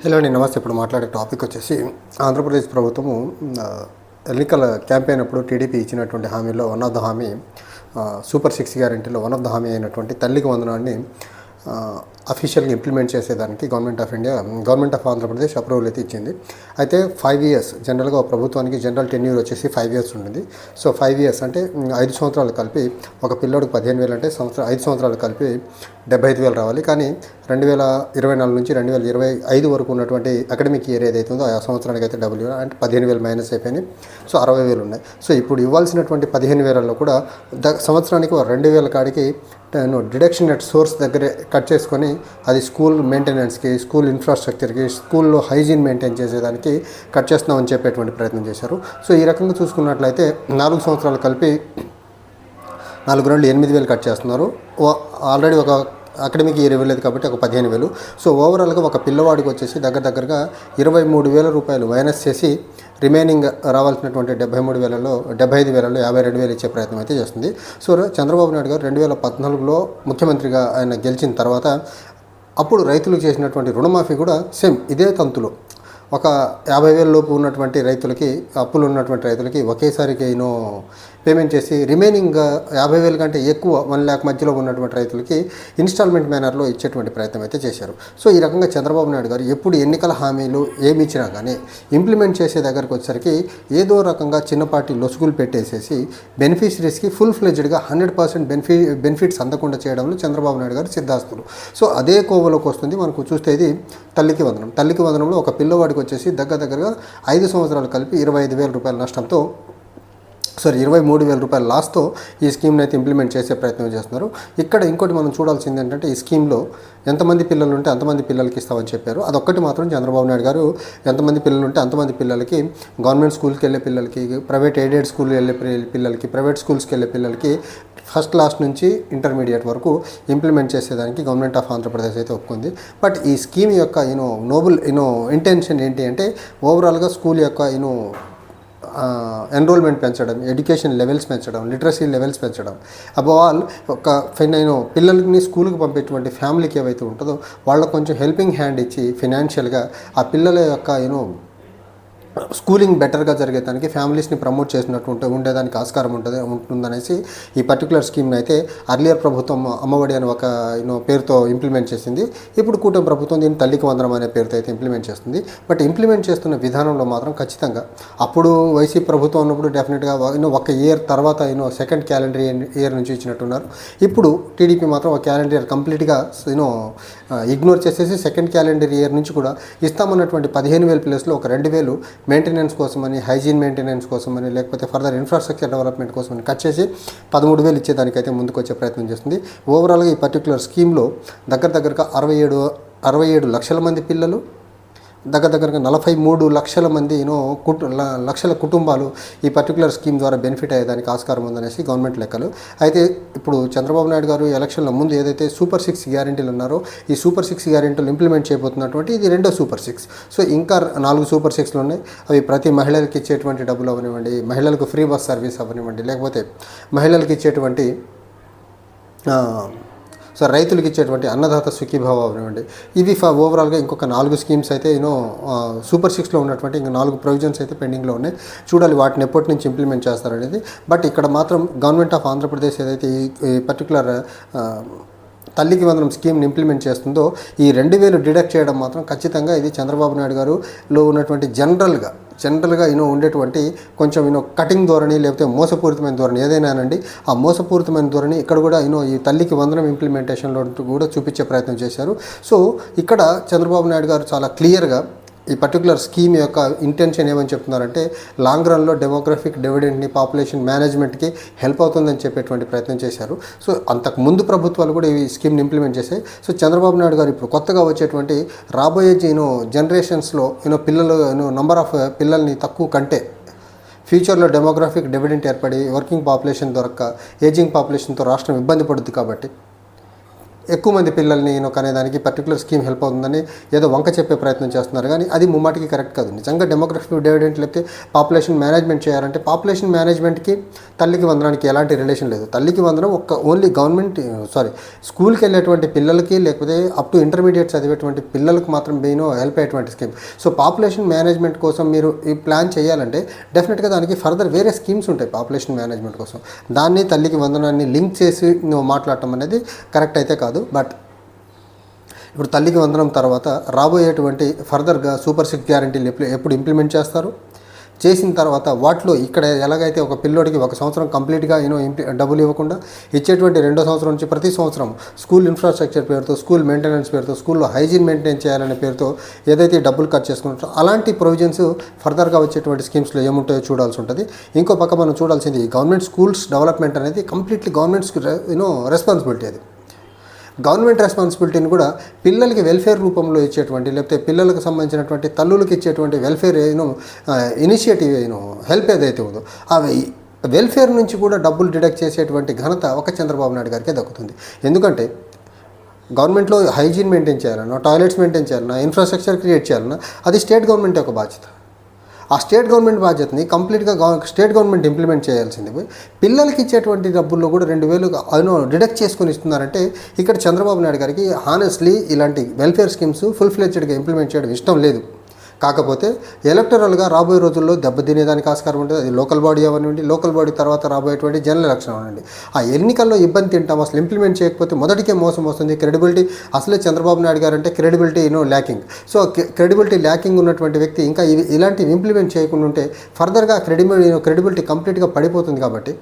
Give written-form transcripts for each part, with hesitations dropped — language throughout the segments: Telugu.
హలో అండి, నమస్తే. ఇప్పుడు మాట్లాడే టాపిక్ వచ్చేసి ఆంధ్రప్రదేశ్ ప్రభుత్వము ఎన్నికల క్యాంపెయిన్ అప్పుడు టీడీపీ ఇచ్చినటువంటి హామీలో వన్ ఆఫ్ ద హామీ సూపర్ 6 గ్యారెంటీలో వన్ ఆఫ్ ద హామీ అయినటువంటి తల్లికి వందనాన్ని అఫీషియల్గా ఇంప్లిమెంట్ చేసేదానికి గవర్నమెంట్ ఆఫ్ ఆంధ్రప్రదేశ్ అప్రూవల్ అయితే ఇచ్చింది. అయితే 5 years జనరల్గా ప్రభుత్వానికి జనరల్ టెన్యూర్ వచ్చేసి 5 years ఉంటుంది. సో 5 years అంటే 5 సంవత్సరాలు కలిపి ఒక పిల్లోడికి 15,000 అంటే 5 సంవత్సరాలు కలిపి 75,000 రావాలి. కానీ 2024 నుంచి 2025 వరకు ఉన్నటువంటి అకాడమిక్ ఇయర్ ఏదైతే ఉందో ఆ సంవత్సరానికి అయితే డబ్బులు అంటే 15,000 మైనస్ అయిపోయినాయి. సో 60,000 ఉన్నాయి. సో ఇప్పుడు ఇవ్వాల్సినటువంటి 15,000లో కూడా సంవత్సరానికి 2,000 కాడికి డిడక్షన్ అట్ సోర్స్ దగ్గరే కట్ చేసుకొని అది స్కూల్ మెయింటెనెన్స్కి, స్కూల్ ఇన్ఫ్రాస్ట్రక్చర్కి, స్కూల్లో హైజీన్ మెయింటైన్ చేసేదానికి కట్ చేస్తున్నామని చెప్పేటువంటి ప్రయత్నం చేశారు. సో ఈ రకంగా చూసుకున్నట్లయితే 4 సంవత్సరాలు కలిపి 4 రెండు 8,000 కట్ చేస్తున్నారు. ఆల్రెడీ ఒక అకాడమిక్ ఇయర్ ఇవ్వలేదు కాబట్టి ఒక 15,000. సో ఓవరాల్గా ఒక పిల్లవాడికి వచ్చేసి దగ్గరగా 23,000 రూపాయలు మైనస్ చేసి రిమైనింగ్ రావాల్సినటువంటి 73,000లో 75,000లో 52,000 ఇచ్చే ప్రయత్నం అయితే చేస్తుంది. సో చంద్రబాబు నాయుడు గారు 2014లో ముఖ్యమంత్రిగా ఆయన గెలిచిన తర్వాత అప్పుడు రైతులకు చేసినటువంటి రుణమాఫీ కూడా సేమ్ ఇదే తంతులో ఒక 50,000 లోపు ఉన్నటువంటి రైతులకి, అప్పులు ఉన్నటువంటి రైతులకి ఒకేసారికి పేమెంట్ చేసి రిమైనింగ్ 50,000 కంటే ఎక్కువ 1 lakh మధ్యలో ఉన్నటువంటి రైతులకి ఇన్స్టాల్మెంట్ మేనర్లో ఇచ్చేటువంటి ప్రయత్నం అయితే చేశారు. సో ఈ రకంగా చంద్రబాబు నాయుడు గారు ఎప్పుడు ఎన్నికల హామీలు ఏమి ఇచ్చినా కానీ ఇంప్లిమెంట్ చేసే దగ్గరకు వచ్చేసరికి ఏదో రకంగా చిన్నపాటి లొసుగులు పెట్టేసేసి బెనిఫిషరీస్కి ఫుల్ ఫ్లెడ్జ్డ్గా 100% బెనిఫిట్స్ అందకుండా చేయడంలో చంద్రబాబు నాయుడు గారు సిద్ధాస్తులు. సో అదే కోవలోకి వస్తుంది. మనకు చూస్తే ఇది తల్లికి వందనంలో ఒక పిల్లవాడికి వచ్చేసి దగ్గరగా 5 సంవత్సరాలు కలిపి 25,000 రూపాయల నష్టంతో 23,000 రూపాయల లాస్తో ఈ స్కీమ్ని అయితే ఇంప్లిమెంట్ చేసే ప్రయత్నం చేస్తున్నారు. ఇక్కడ ఇంకోటి మనం చూడాల్సింది ఏంటంటే ఈ స్కీమ్లో ఎంతమంది పిల్లలు ఉంటే అంతమంది పిల్లలకి ఇస్తామని చెప్పారు. అదొక్కటి మాత్రం చంద్రబాబు నాయుడు గారు ఎంతమంది పిల్లలు ఉంటే అంతమంది పిల్లలకి, గవర్నమెంట్ స్కూల్కి వెళ్ళే పిల్లలకి, ప్రైవేట్ ఎయిడెడ్ స్కూల్ వెళ్ళే పిల్లలకి, ప్రైవేట్ స్కూల్స్కి వెళ్ళే పిల్లలకి ఫస్ట్ క్లాస్ నుంచి ఇంటర్మీడియట్ వరకు ఇంప్లిమెంట్ చేసేదానికి గవర్నమెంట్ ఆఫ్ ఆంధ్రప్రదేశ్ అయితే ఒప్పుకుంది. బట్ ఈ స్కీమ్ యొక్క నోబుల్ ఇంటెన్షన్ ఏంటి అంటే ఓవరాల్గా స్కూల్ యొక్క ఎన్రోల్మెంట్ పెంచడం, ఎడ్యుకేషన్ లెవెల్స్ పెంచడం, లిటరసీ లెవెల్స్ పెంచడం, అబవ్ ఆల్ ఒక పిల్లల్ని స్కూల్కి పంపేటువంటి ఫ్యామిలీకి ఏవైతే ఉంటుందో వాళ్ళకు కొంచెం హెల్పింగ్ హ్యాండ్ ఇచ్చి ఫినాన్షియల్గా ఆ పిల్లల యొక్క స్కూలింగ్ బెటర్గా జరిగేదానికి ఫ్యామిలీస్ని ప్రమోట్ చేసినట్టు ఉండేదానికి ఆస్కారం ఉంటుందనేసి ఈ పర్టికులర్ స్కీమ్ని అయితే అర్లియర్ ప్రభుత్వం అమ్మఒడి అని ఒక పేరుతో ఇంప్లిమెంట్ చేసింది. ఇప్పుడు కూటమి ప్రభుత్వం దీన్ని తల్లికి వందనం అనే పేరుతో అయితే ఇంప్లిమెంట్ చేస్తుంది. బట్ ఇంప్లిమెంట్ చేస్తున్న విధానంలో మాత్రం ఖచ్చితంగా అప్పుడు వైసీపీ ప్రభుత్వం ఉన్నప్పుడు డెఫినెట్గా ఒక ఇయర్ తర్వాత సెకండ్ క్యాలెండర్ ఇయర్ నుంచి ఇచ్చినట్టున్నారు. ఇప్పుడు టీడీపీ మాత్రం ఒక క్యాలెండర్ ఇయర్ కంప్లీట్గా ఇగ్నోర్ చేసేసి సెకండ్ క్యాలెండర్ ఇయర్ నుంచి కూడా ఇస్తామన్నటువంటి 15,000 ప్లస్లో ఒక 2,000 మెయింటెనెన్స్ కోసమని, హైజీన్ మెయింటెనెన్స్ కోసమని, లేకపోతే ఫర్దర్ ఇన్ఫ్రాస్ట్రక్చర్ డెవలప్మెంట్ కోసమని కట్ చేసి 13,000 ఇచ్చేదానికైతే ముందుకు వచ్చే ప్రయత్నం చేస్తుంది. ఓవరాల్గా ఈ పర్టికులర్ స్కీమ్లో దగ్గరగా 67 లక్షల మంది పిల్లలు, దగ్గరగా 43 లక్షల మంది లక్షల కుటుంబాలు ఈ పర్టికులర్ స్కీమ్ ద్వారా బెనిఫిట్ అయ్యేదానికి ఆస్కారం ఉందనేసి గవర్నమెంట్ లెక్కలు. అయితే ఇప్పుడు చంద్రబాబు నాయుడు గారు ఎలక్షన్ల ముందు ఏదైతే సూపర్ 6 గ్యారెంటీలు ఉన్నారో ఈ సూపర్ 6 గ్యారెంటీలు ఇంప్లిమెంట్ చేయబోతున్నటువంటి ఇది రెండో సూపర్ 6. సో ఇంకా 4 సూపర్ 6లు ఉన్నాయి. అవి ప్రతి మహిళలకు ఇచ్చేటువంటి డబ్బులు అవనివ్వండి, మహిళలకు ఫ్రీ బస్ సర్వీస్ అవనివ్వండి, లేకపోతే మహిళలకు ఇచ్చేటువంటి రైతులకు ఇచ్చేటువంటి అన్నదాత సుఖీభావ అవనివ్వండి, ఇవి ఓవరాల్గా ఇంకొక 4 స్కీమ్స్ అయితే సూపర్ 6లో ఉన్నటువంటి ఇంకా 4 ప్రొవిజన్స్ అయితే పెండింగ్లో ఉన్నాయి. చూడాలి వాటిని ఎప్పటి నుంచి ఇంప్లిమెంట్ చేస్తారనేది. బట్ ఇక్కడ మాత్రం గవర్నమెంట్ ఆఫ్ ఆంధ్రప్రదేశ్ ఏదైతే ఈ పర్టికులర్ తల్లికి వందనం స్కీమ్ని ఇంప్లిమెంట్ చేస్తుందో ఈ 2,000 డిడక్ట్ చేయడం మాత్రం ఖచ్చితంగా ఇది చంద్రబాబు నాయుడు గారులో ఉన్నటువంటి జనరల్గా ఉండేటువంటి కొంచెం కటింగ్ ధోరణి, లేకపోతే మోసపూరితమైన ధోరణి ఏదైనానండి, ఆ మోసపూరితమైన ధోరణి ఇక్కడ కూడా ఈ తల్లికి వందనం ఇంప్లిమెంటేషన్లో కూడా చూపించే ప్రయత్నం చేశారు. సో ఇక్కడ చంద్రబాబు నాయుడు గారు చాలా క్లియర్గా ఈ పర్టికులర్ స్కీమ్ యొక్క ఇంటెన్షన్ ఏమని చెప్తున్నారంటే లాంగ్ రన్లో డెమోగ్రఫిక్ డివిడెండ్ని, పాపులేషన్ మేనేజ్మెంట్కి హెల్ప్ అవుతుందని చెప్పేటువంటి ప్రయత్నం చేశారు. సో అంతకు ముందు ప్రభుత్వాలు కూడా ఈ స్కీమ్ని ఇంప్లిమెంట్ చేశాయి. సో చంద్రబాబు నాయుడు గారు ఇప్పుడు కొత్తగా వచ్చేటువంటి రాబోయే జనరేషన్స్లో పిల్లలు నంబర్ ఆఫ్ పిల్లల్ని తక్కువ కంటే ఫ్యూచర్లో డెమోగ్రఫిక్ డివిడెంట్ ఏర్పడి వర్కింగ్ పాపులేషన్ దొరక్క ఏజింగ్ పాపులేషన్తో రాష్ట్రం ఇబ్బంది పడుతుంది కాబట్టి ఎక్కువ మంది పిల్లల్ని కనేదానికి పర్టికులర్ స్కీమ్ హెల్ప్ అవుతుందని ఏదో వంక చెప్పే ప్రయత్నం చేస్తున్నారు, కానీ అది ముమ్మాటికి కరెక్ట్ కాదు. నిజంగా డెమోగ్రఫిక్ డివిడెంట్ లేకపోతే పాపులేషన్ మేనేజ్మెంట్ చేయాలంటే పాపులేషన్ మేనేజ్మెంట్కి తల్లికి వందనానికి ఎలాంటి రిలేషన్ లేదు. తల్లికి వందనం ఓన్లీ గవర్నమెంట్ స్కూల్కి వెళ్ళేటువంటి పిల్లలకి లేకపోతే అప్ టు ఇంటర్మీడియట్ చదివేటువంటి పిల్లలకు మాత్రం హెల్ప్ అయ్యేటువంటి స్కీమ్. సో పాపులేషన్ మేనేజ్మెంట్ కోసం మీరు ఈ ప్లాన్ చేయాలంటే డెఫినెట్గా దానికి ఫర్దర్ వేరే స్కీమ్స్ ఉంటాయి పాపులేషన్ మేనేజ్మెంట్ కోసం. దాన్ని తల్లికి వందనాన్ని లింక్ చేసి మాట్లాడటం అనేది కరెక్ట్ అయితే కాదు. బట్ ఇప్పుడు తల్లికి వందనం తర్వాత రాబోయేటువంటి ఫర్దర్గా సూపర్ 6 గ్యారంటీలు ఎప్పుడు ఇంప్లిమెంట్ చేస్తారు, చేసిన తర్వాత వాటిలో ఇక్కడ ఎలాగైతే ఒక పిల్లోడికి 1 సంవత్సరం కంప్లీట్గా డబ్బులు ఇవ్వకుండా ఇచ్చేటువంటి 2వ సంవత్సరం నుంచి ప్రతి సంవత్సరం స్కూల్ ఇన్ఫ్రాస్ట్రక్చర్ పేరుతో, స్కూల్ మెయింటెనెన్స్ పేరుతో, స్కూల్లో హైజీన్ మెయింటైన్ చేయాలనే పేరుతో ఏదైతే డబ్బులు ఖర్చు చేసుకుంటారో అలాంటి ప్రొవిజన్స్ ఫర్దర్గా వచ్చేటువంటి స్కీమ్స్లో ఏముంటాయో చూడాల్సి ఉంటుంది. ఇంకో పక్క మనం చూడాల్సింది గవర్నమెంట్ స్కూల్స్ డెవలప్మెంట్ అనేది కంప్లీట్లీ గవర్నమెంట్స్కి రెస్పాన్సిబిలిటీ. అది గవర్నమెంట్ రెస్పాన్సిబిలిటీని కూడా పిల్లలకి వెల్ఫేర్ రూపంలో ఇచ్చేటువంటి లేకపోతే పిల్లలకు సంబంధించినటువంటి తల్లులకు ఇచ్చేటువంటి వెల్ఫేర్ ఇనిషియేటివ్ హెల్ప్ ఏదైతే ఉందో ఆ వెల్ఫేర్ నుంచి కూడా డబ్బులు డిడక్ట్ చేసేటువంటి ఘనత ఒక చంద్రబాబు నాయుడు గారికే దక్కుతుంది. ఎందుకంటే గవర్నమెంట్లో హైజీన్ మెయింటైన్ చేయాలన్నా, టాయిలెట్స్ మెయింటైన్ చేయాలన్నా, ఇన్ఫ్రాస్ట్రక్చర్ క్రియేట్ చేయాలన్నా అది స్టేట్ గవర్నమెంట్ యొక్క బాధ్యత. ఆ స్టేట్ గవర్నమెంట్ బాధ్యతని కంప్లీట్గా స్టేట్ గవర్నమెంట్ ఇంప్లిమెంట్ చేయాల్సింది పోయి పిల్లలకి ఇచ్చేటువంటి డబ్బుల్లో కూడా 2,000 డిడక్ట్ చేసుకొని ఇస్తున్నారంటే ఇక్కడ చంద్రబాబు నాయుడు గారికి హానెస్ట్లీ ఇలాంటి వెల్ఫేర్ స్కీమ్స్ ఫుల్ ఫ్లెడ్జ్డ్గా ఇంప్లిమెంట్ చేయడం ఇష్టం లేదు. కాకపోతే ఎలక్టరల్గా రాబోయే రోజుల్లో దెబ్బతినేదానికి ఆస్కారం ఉంటుంది. అది లోకల్ బాడీ అవనివ్వండి, లోకల్ బాడీ తర్వాత రాబోయేటువంటి జనరల్ ఎలక్షన్ అవనండి. ఆ ఎన్నికల్లో ఇబ్బంది తింటాం, అసలు ఇంప్లిమెంట్ చేయకపోతే మొదటికే మోసం వస్తుంది. క్రెడిబిలిటీ అసలే చంద్రబాబు నాయుడు గారు అంటే credibility lacking. So credibility lacking ఉన్నటువంటి వ్యక్తి ఇంకా ఇలాంటివి ఇంప్లిమెంట్ చేయకుండా ఉంటే ఫర్దర్గా క్రెడిబిలిటీ కంప్లీట్గా పడిపోతుంది. కాబట్టి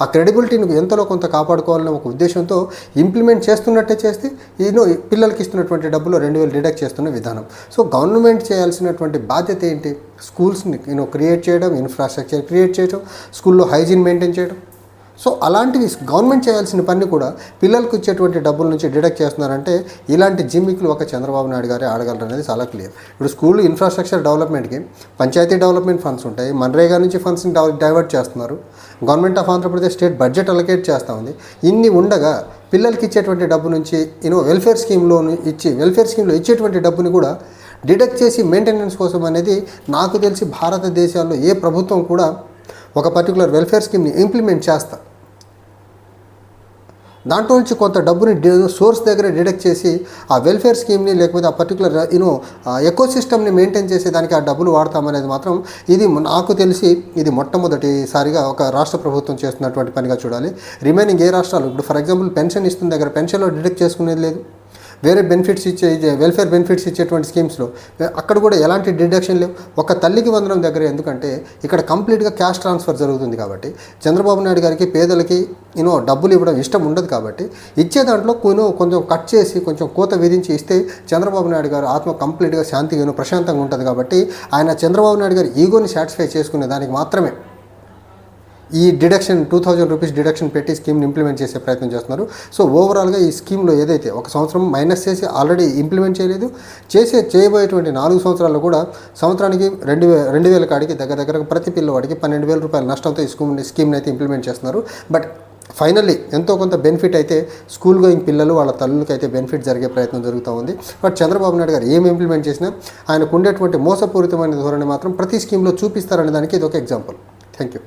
ఆ క్రెడిబిలిటీని ఎంతలో కొంత కాపాడుకోవాలనే ఒక ఉద్దేశంతో ఇంప్లిమెంట్ చేస్తున్నట్టే చేస్తే పిల్లలకి ఇస్తున్నటువంటి డబ్బులు 2,000 డిడక్ట్ చేస్తున్న విధానం. సో గవర్నమెంట్ చేయాల్సినటువంటి బాధ్యత ఏంటి? స్కూల్స్ని క్రియేట్ చేయడం, ఇన్ఫ్రాస్ట్రక్చర్ క్రియేట్ చేయడం, స్కూల్లో హైజీన్ మెయింటైన్ చేయడం. సో అలాంటివి గవర్నమెంట్ చేయాల్సిన పని కూడా పిల్లలకు ఇచ్చేటువంటి డబ్బుల నుంచి డిడక్ట్ చేస్తున్నారంటే ఇలాంటి జిమ్మికులు ఒక చంద్రబాబు నాయుడు గారే ఆడగలరు అనేది చాలా క్లియర్. ఇప్పుడు స్కూల్ ఇన్ఫ్రాస్ట్రక్చర్ డెవలప్మెంట్కి పంచాయతీ డెవలప్మెంట్ ఫండ్స్ ఉంటాయి, మన్రేగా నుంచి ఫండ్స్ని డైవర్ట్ చేస్తున్నారు, government of Andhra Pradesh state budget allocate చేస్తూ ఉంది. ఇన్ని ఉండగా పిల్లలకి ఇచ్చేటువంటి డబ్బు నుంచి వెల్ఫేర్ స్కీమ్లో ఇచ్చేటువంటి డబ్బుని కూడా డిడక్ట్ చేసి మెయింటెనెన్స్ కోసం అనేది నాకు తెలిసి భారతదేశాల్లో ఏ ప్రభుత్వం కూడా ఒక పర్టికులర్ వెల్ఫేర్ స్కీమ్ని ఇంప్లిమెంట్ చేస్తా దాంట్లో నుంచి కొంత డబ్బుని సోర్స్ దగ్గర డిడక్ట్ చేసి ఆ వెల్ఫేర్ స్కీమ్ని లేకపోతే ఆ పర్టికులర్ ఎకో సిస్టమ్ని మెయింటైన్ చేసేదానికి ఆ డబ్బులు వాడతామనేది మాత్రం ఇది నాకు తెలిసి ఇది మొట్టమొదటిసారిగా ఒక రాష్ట్ర ప్రభుత్వం చేస్తున్నటువంటి పనిగా చూడాలి. రిమైనింగ్ ఏ రాష్ట్రాలు ఇప్పుడు ఫర్ ఎగ్జాంపుల్ పెన్షన్ ఇస్తున్న దగ్గర పెన్షన్లో డిడక్ట్ చేసుకునేది లేదు, వేరే బెనిఫిట్స్ వెల్ఫేర్ బెనిఫిట్స్ ఇచ్చేటువంటి స్కీమ్స్లో అక్కడ కూడా ఎలాంటి డిడక్షన్ లేవు. ఒక తల్లికి వందనం దగ్గర ఎందుకంటే ఇక్కడ కంప్లీట్గా క్యాష్ ట్రాన్స్ఫర్ జరుగుతుంది. కాబట్టి చంద్రబాబు నాయుడు గారికి పేదలకి డబ్బులు ఇవ్వడం ఇష్టం ఉండదు. కాబట్టి ఇచ్చే దాంట్లో కొంచెం కట్ చేసి కొంచెం కోత విధించి ఇస్తే చంద్రబాబు నాయుడు గారు ఆత్మ కంప్లీట్గా శాంతిగా ప్రశాంతంగా ఉంటుంది. కాబట్టి ఆయన చంద్రబాబు నాయుడు గారు ఈగోని సాటిస్ఫై చేసుకునే దానికి మాత్రమే ఈ డిడక్షన్ 2,000 రూపీస్ డిడక్షన్ పెట్టి స్కీమ్ని ఇంప్లిమెంట్ చేసే ప్రయత్నం చేస్తున్నారు. సో ఓవరాల్గా ఈ స్కీమ్లో ఏదైతే 1 సంవత్సరం మైనస్ చేసి ఆల్రెడీ ఇంప్లిమెంట్ చేయలేదు, చేయబోయేటువంటి 4 సంవత్సరాల్లో కూడా సంవత్సరానికి 2,000 కాడికి దగ్గర ప్రతి పిల్లవాడికి 12,000 రూపాయల నష్టంతో ఈ స్కీమ్ని అయితే ఇంప్లిమెంట్ చేస్తున్నారు. బట్ ఫైనల్లీ ఎంతో కొంత బెనిఫిట్ అయితే స్కూల్ గోయింగ్ పిల్లలు వాళ్ళ తల్లులకి అయితే బెనిఫిట్ జరిగే ప్రయత్నం జరుగుతూ ఉంది. బట్ చంద్రబాబు నాయుడు గారు ఏం ఇంప్లిమెంట్ చేసినా ఆయనకు ఉండేటువంటి మోసపూరితమైన ధోరణి మాత్రం ప్రతి స్కీమ్లో చూపిస్తారనే దానికి ఇది ఒక ఎగ్జాంపుల్. Thank you.